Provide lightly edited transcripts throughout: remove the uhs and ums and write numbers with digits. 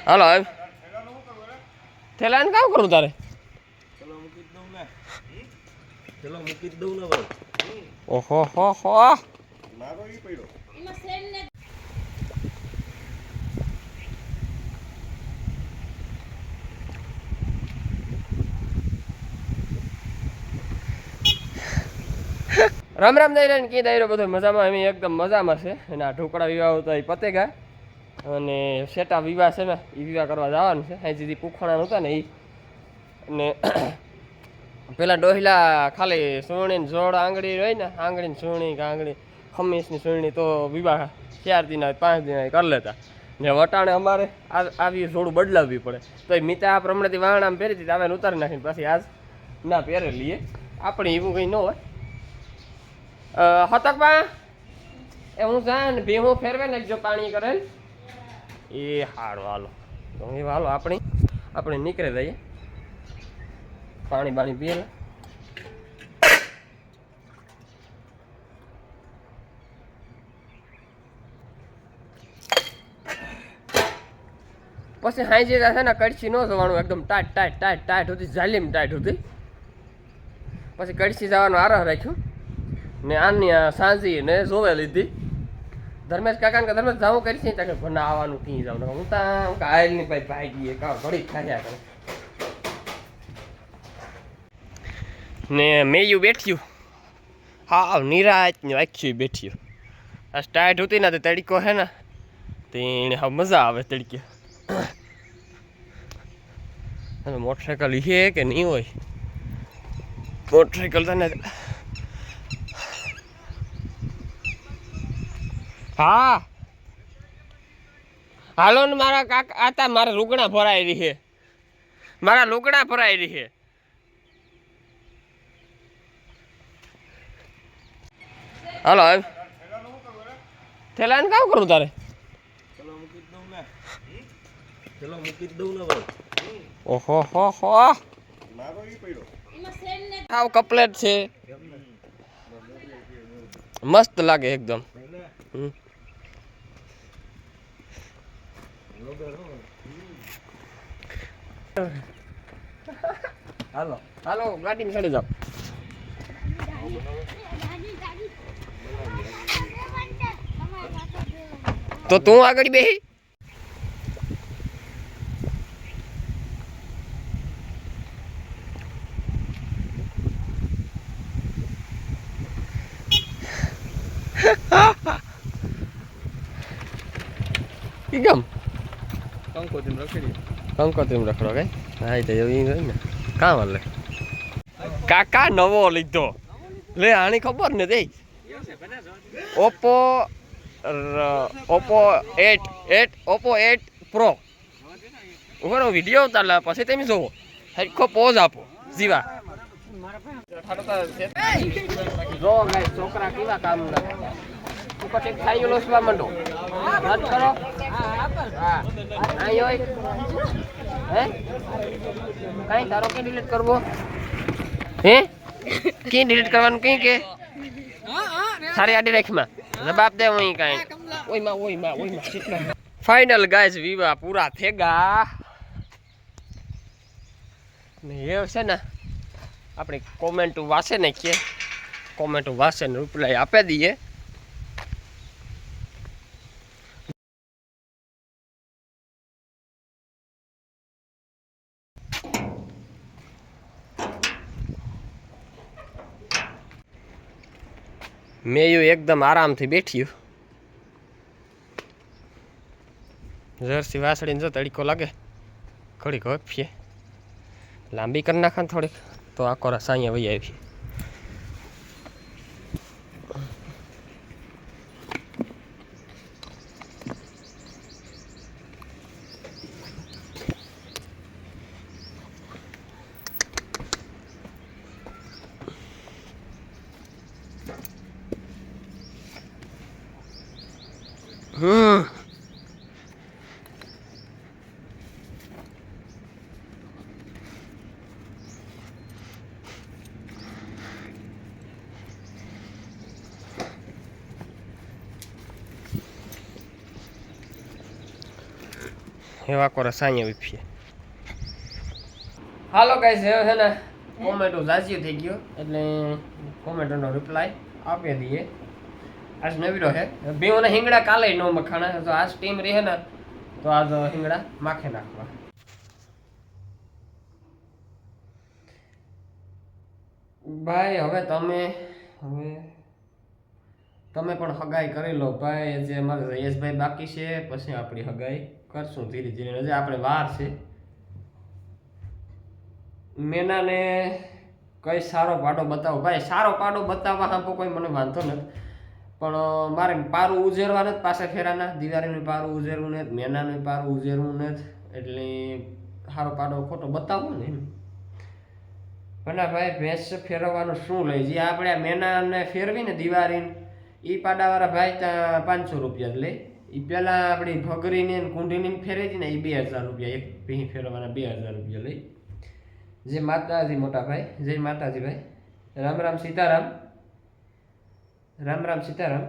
હાલો હવે થેલા ને કામ કરું તારે ઓહો હો હો રામ રામ દઈ કી દાયરો બધો મજામાં અમે એકદમ મજામાં છે અને આ ઢોકળા વિવાહ તો એ પતે ગયા અને સેટા વિવાહ છે ને એ વિવાહ કરવા જવાનું છે અહીં સુધી કુખણા નહોતા ને એ અને પેલા ડોહિલા ખાલી સુવણીને જોડ આંગળી હોય ને આંગળીની સુવણી કે આંગળી ખમીસની સુવણી તો વિવાહ 4 દિન 5 દિન કરી લેતા ને વટાણે અમારે આવી થોડું બદલાવવી પડે તો એ મિતા આ પ્રમાણેથી વાહણામાં પહેરી હતી અમે ઉતારી નાખીને પછી આજ ના પહેરે લઈએ આપણે એવું કંઈ ન હોય હતકબા એ હું જા ને ભીમું ફેરવે ને જો પાણી કરે એ હારું હાલો તો એ હાલો આપણે નીકળી જઈએ પાણી બાણી પીએ પછી હાઈ જે છે ને કડછી ન જવાનું એકદમ ટાઈટ હતી જાલીમ ટાઈટ હતી પછી કડછી જવાનો આરાહ રાખ્યો ને આની સાંજી ને જોવે લીધી ધર્મેશ કાકા કે ધર્મેશ જાવું કરી છે કે ભના આવવાનું કી જાવ હું તા આયલ ની ભાઈ ભાગીએ કા ઘડી ખાયા કરે ને મેયું બેઠ્યું હા નિરાત ને આખી બેઠ્યું આ ટાઈટ હતી ને તો તડકો હે ને તેને હા મજા આવે તડકે અને મોટરસાઇકલ હે કે નહીં હોય મોટરસાઇકલ તને હા હાલો ને મારા કાકા આતા મારા લુગડા ભરાઈ રહી છે મારા લુગડા ભરાઈ રહી છે હાલો હવે થેલા ને કામ કરું તારે ઓહો હો હો હાવ કપલેટ છે મસ્ત લાગે એકદમ હાલો હાલો ગાડીમાં ચડી જાઓ તો તું આગળ બેહી કેમ કંકોત્રીમ રખડો કઈ હા તો એવું હોય ને કાં વાલે કાકા નવો લીધો લે આની ખબર ને દે ઓપ્પો 8 પ્રો ઉપર વિડીયો ઉતારલા પછી તમે જોવો હરખો પોઝ આપો જીવા જો ગાય છોકરા કેવા કામ કરે ઉપર એક ખાઈ લોસવા માંડો વાત કરો હા આયો હે કાઈ તારો કે ડિલીટ કરવો હે કે ડિલીટ કરવાનું કઈ કે સારી આડી રાખમાં જવાબ દે હું કાઈ ઓયમાં ફાઇનલ ગાઈસ વિવાહ પૂરા થઈ ગયા ને એ છે ને આપણે કોમેન્ટ વાંચે ને કે કોમેન્ટ વાંચે ને રિપ્લાય આપી દઈએ મેયું એકદમ આરામથી બેઠ્યું જર્સી વાસળીને જો તડકો લાગે ઘડીક હફીએ લાંબી કરી નાખે થોડીક તો આખો રસ અહીંયા વહી આવી એવા કોરા સાંઈ વિફીએ. હાલો ગાઈસ, હવે છે ને કોમેન્ટો જાજી થઈ ગયો એટલે કોમેન્ટોનો રિપ્લાય આપી દઈએ. આજ નવીરો છે બેઓને હિંગડા કાલે નો મખાણા, તો આજ ટીમ રહે ને તો આજ હિંગડા માખે નાખવા. ભાઈ હવે તમે પણ હગાઈ કરી લો ભાઈ. જે અમારે જયેશભાઈ બાકી છે પછી આપણી હગાઈ કરશું ધીરે ધીરે. હજી આપણે વાર છે. મેનાને કઈ સારો પાડો બતાવો ભાઈ. સારો પાડો બતાવવા આપો કોઈ મને વાંધો નથી, પણ મારે પારું ઉજેરવા નથી પાસે ફેરાના. દિવાળીનું પારું ઉજેરવું નથી, મેનાનું પારું ઉજેરવું નથી, એટલે સારો પાડો ખોટો બતાવવો ને એમ. પણ ભાઈ ભેંસ ફેરવવાનું શું લઈ જે આપણે મેનાને ફેરવી ને દિવાળીને એ પાડાવાળા ભાઈ ત્યાં 500 રૂપિયા જ લે. એ પહેલાં આપણી ભગરીને કુંડીને ફેરવી હતી ને એ 2000 રૂપિયા એક ભીં ફેરવવાના 2000 રૂપિયા લઈ. જય માતાજી મોટા ભાઈ, જય માતાજી ભાઈ. રામ રામ સીતારામ, રામ રામ સીતારામ.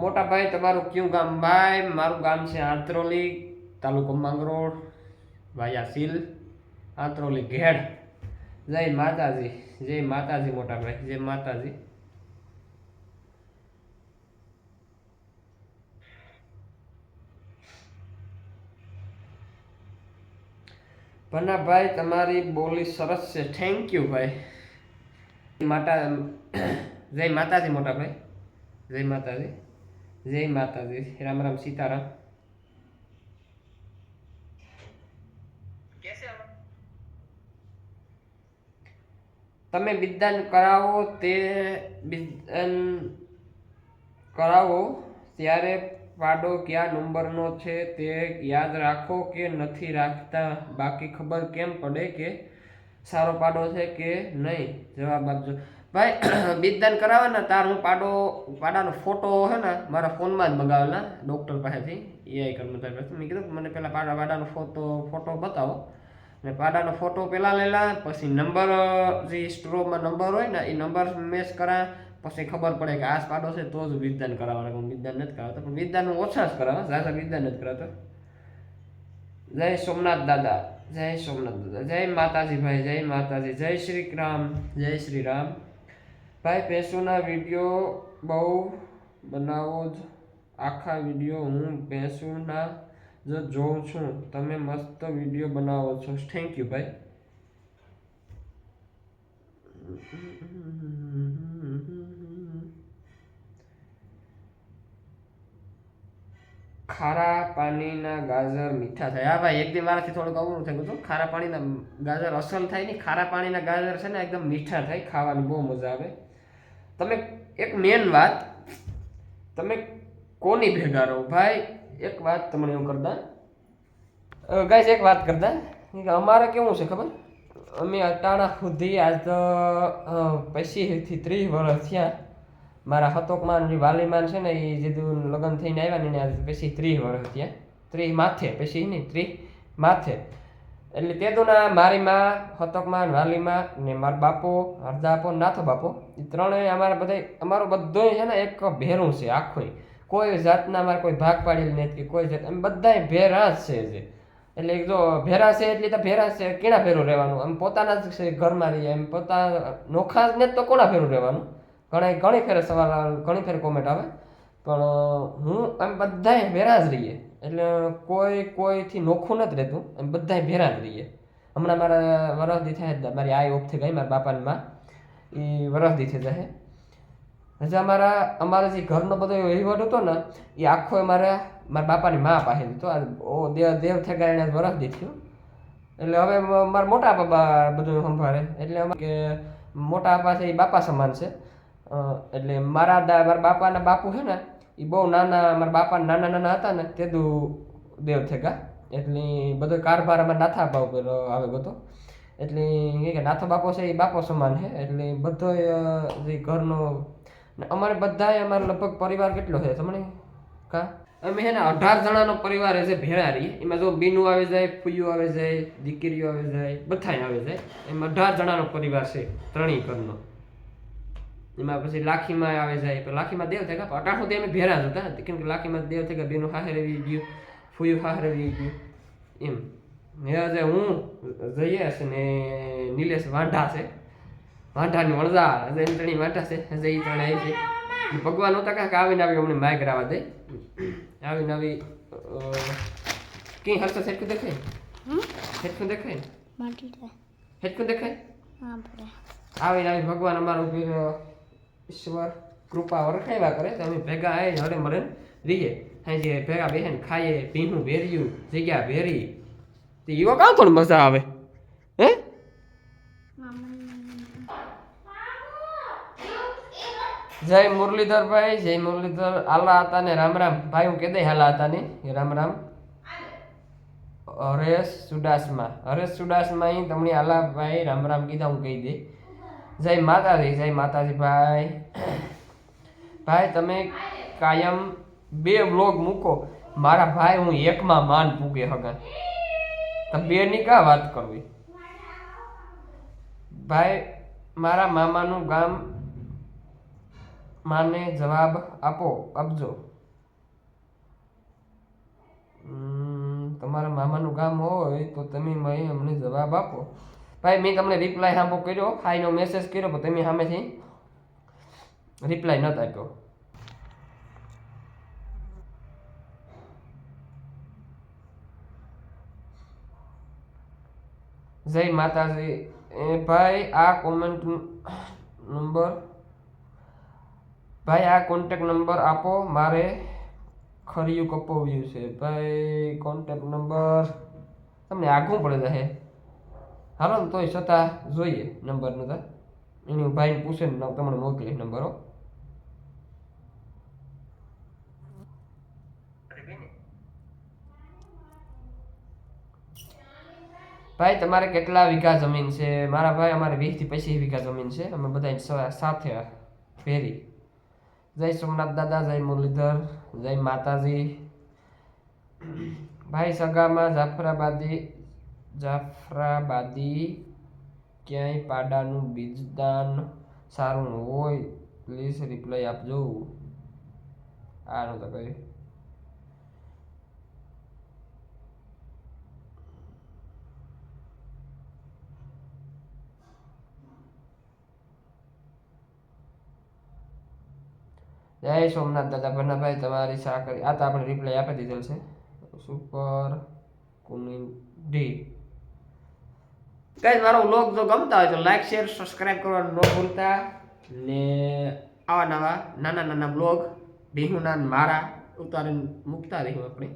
મોટા ભાઈ તમારું કયું ગામ? ભાઈ મારું ગામ છે આંત્રોલી, તાલુકો માંગરોળ, વાયા સીલ, આંત્રોલી ઘેડ. જય માતાજી, જય માતાજી મોટા ભાઈ, જય માતાજી. ભાઈ તમારી બોલી સરસ છે, થેન્ક યુ ભાઈ. જય માતાજી મોટા ભાઈ, જય માતાજી, જય માતાજી. રામ રામ સીતારામ. તમે બિદાન કરાવો ત્યારે પાડો કયા નંબરનો છે તે યાદ રાખો કે નથી રાખતા? બાકી ખબર કેમ પડે કે સારો પાડો છે કે નહીં? જવાબ આપજો ભાઈ. બિદાન કરાવવાના તાર હું પાડાનો ફોટો છે ને મારા ફોનમાં જ મંગાવેલા ડૉક્ટર પાસેથી એઆઈ કર્મચારી પાસે. મેં કીધું મને પહેલાં પાડાનો ફોટો બતાવો, ને પાડાનો ફોટો પહેલાં લેલા, પછી નંબર જે સ્ટ્રોમાં નંબર હોય ને એ નંબર મેચ કરા, પછી ખબર પડે કે આ પાડો છે તો જ વિધાન કરાવવાના. હું વિધાન નથી કરાવતા, પણ વિધાન હું ઓછા જ કરાવવા, ઝાઝા વિધાન નથી કરાવતા. જય સોમનાથ દાદા, જય સોમનાથ દાદા, જય માતાજી ભાઈ, જય માતાજી, જય શ્રી રામ, જય શ્રી રામ. ભાઈ ભેંસોના વિડીયો બહુ બનાવો જ, આખા વિડીયો હું ભેંસોના જ જોઉં છું. તમે મસ્ત વિડીયો બનાવો છો, થેન્ક યુ ભાઈ. ખારા પાણીના ગાજર મીઠા થાય. હા ભાઈ, એક દી મારાથી થોડુંક અવરું થઈ ગયું. ખારા પાણીના ગાજર અસલ થાય ને, ખારા પાણીના ગાજર છે ને એકદમ મીઠા થાય, ખાવાની બહુ મજા આવે. તમે એક મેન વાત, તમે કોની ભેગા રહો ભાઈ? એક વાત તમને એવું કરતા ગાઈસ, એક વાત કરતા કે અમારે કેવું છે ખબર? અમે અટાણા સુધી આજ તો 25 થી 30 વર્ષ થયા. મારા હતોકમાન જે વાલીમાન છે ને એ જેદું લગ્ન થઈને આવ્યા ને આજ પછી 30 વર્ષ થયા. 30 માથે, પછી નહીં 30 માથે. એટલે તે તો ના મારી માં, હતકમાં, વાલીમાં ને મારા બાપો, હરદાપો, નાથો બાપો, એ ત્રણેય અમારો બધો છે ને એક ભેરું છે આખું. કોઈ જાતના અમારે કોઈ ભાગ પાડેલી નથી કે કોઈ જાત, અમે બધા ભેરા જ છે. એટલે જો ભેરા છે એટલે તો ભેરા છે, કેણા ભેરું રહેવાનું? આમ પોતાના જ છે ઘરમાં રહીએ, એમ પોતા નોખા જ ને તો કોના ભેરું રહેવાનું? ઘણી ફેરે સવાલ, ઘણી ફેરે કોમેન્ટ આવે, પણ હું આમ બધા ભેરા જ રહીએ. એટલે કોઈથી નોખું નથી રહેતું, એમ બધા ભેરા જ રહીએ. હમણાં મારા વરસદી થાય, મારી આઈ ઓફ થઈ ગઈ, મારા બાપાની માં એ વરસદી થઈ જાય. હજી અમારા જે ઘરનો બધો વહીવટ હતો ને એ આખો મારા બાપાની મા પાસે હતો. દેવ થઈ ગયા એને વરસદી થયું. એટલે હવે મારા મોટા બાપા બધું સંભાળે. એટલે કે મોટા બાપા છે એ બાપા સમાન છે. એટલે મારા બાપાના બાપુ છે ને એ બહુ નાના, મારા બાપા નાના હતા ને તેદું દેવ થઈ ગયા. એટલે બધો કારભાર અમારે નાથા બાપા ઉપર આવે ગયો. એટલે કે નાથો બાપો છે એ બાપો સમાન છે. એટલે બધો જે ઘરનો અમારે બધા અમારે લગભગ પરિવાર કેટલો છે તમને કા? અમે છે ને 18 જણાનો પરિવાર છે ભેળા રહીએ. એમાં જો બીનું આવી જાય, ફૂયું આવી જાય, દીકરીઓ આવી જાય, બધા આવી જાય. એમ 18 જણાનો પરિવાર છે ત્રણેય ઘરનો. એમાં પછી લાખીમાં આવે જાય તો લાખીમાં દેવ થયા પણ અટાણ સુધી અમે ભેરા જ હતા કેમ કે લાખીમાં દેવ થયા બેનું હાહર આવી ગયું ફૂયું હાહર આવી ગયું એમ આજે હું જઈશ ને નિલેશ વાંઢા છે વાંઢાની વણઝાર હજે એમ ત્રણેય વાંઢા છે હજે એ ત્રણે આવી છે ભગવાન નહોતા કાંક આવીને આવી અમને માઇક રાવા દે આવીને આવી કઈ હર્ષ હેઠું દેખાય હેઠું દેખાય હેઠું દેખાય આવીને આવી ભગવાન અમારું ઈશ્વર કૃપા વરખાવ્યા કરે તો અમે ભેગા આવી હળે મળે રહીએ હાજી ભેગા બેહેન ખાઈએ ભીનું ભેર્યું જગ્યા ભેરી તો એવા કાં કોણ મજા આવે હે જય મુરલીધરભાઈ જય મુરલીધર આલા હતા ને રામ રામ ભાઈ હું કે દે હાલા હતા ને રામ રામ હરેશ ચુડાસમા અહીં તમને આલા ભાઈ રામ રામ કીધા હું કહી દે જય માતાજી ભાઈ ભાઈ તમે કાયમ 2 વ્લોગ મૂકો મારા ભાઈ હું એકમાં માન પૂગે હગા તમે 2 ની કા વાત કરવી ભાઈ મારા મામાનું ગામ માને જવાબ આપજો તમારા મામાનું ગામ હોય તો તમે અમને જવાબ આપો ભાઈ મેં તમને રિપ્લાય સાંભો કર્યો હાઈનો મેસેજ કર્યો પણ તમે સામેથી રિપ્લાય નહોતા આપ્યો જય માતાજી ભાઈ આ કોન્ટેક્ટ નંબર આપો મારે ખરીયું કપાવ્યું છે ભાઈ કોન્ટેક્ટ નંબર તમને આઘું પડે છે હાલો ને તોય છતાં જોઈએ નંબર નતા એની ભાઈને પૂછે ને તમને મોકલી નંબરો ભાઈ તમારે કેટલા વીઘા જમીન છે મારા ભાઈ અમારે 20 થી 25 વીઘા જમીન છે અમે બધા સાથે ભેરી જય સોમનાથ દાદા જય મુરલીધર જય માતાજી ભાઈ સગામાં જાફરાબાદી ક્યાંય પાડાનું બીજદાન સારું હોય પ્લીઝ રિપ્લાય આપજો આનું તો કહ્યું જય સોમનાથ દાદા ભનાભાઈ તમારી સાકરી આ તો આપણે રિપ્લાય આપી દીધેલ છે સુપર કુનિડી ગાઈસ મારો વ્લોગ જો ગમતા હોય તો લાઈક શેર સબસ્ક્રાઇબ કરવાનું ન ભૂલતા ને આવા નવા નાના બ્લોગ બિહુના મારા ઉતારીને મૂકતા રહીશું આપણે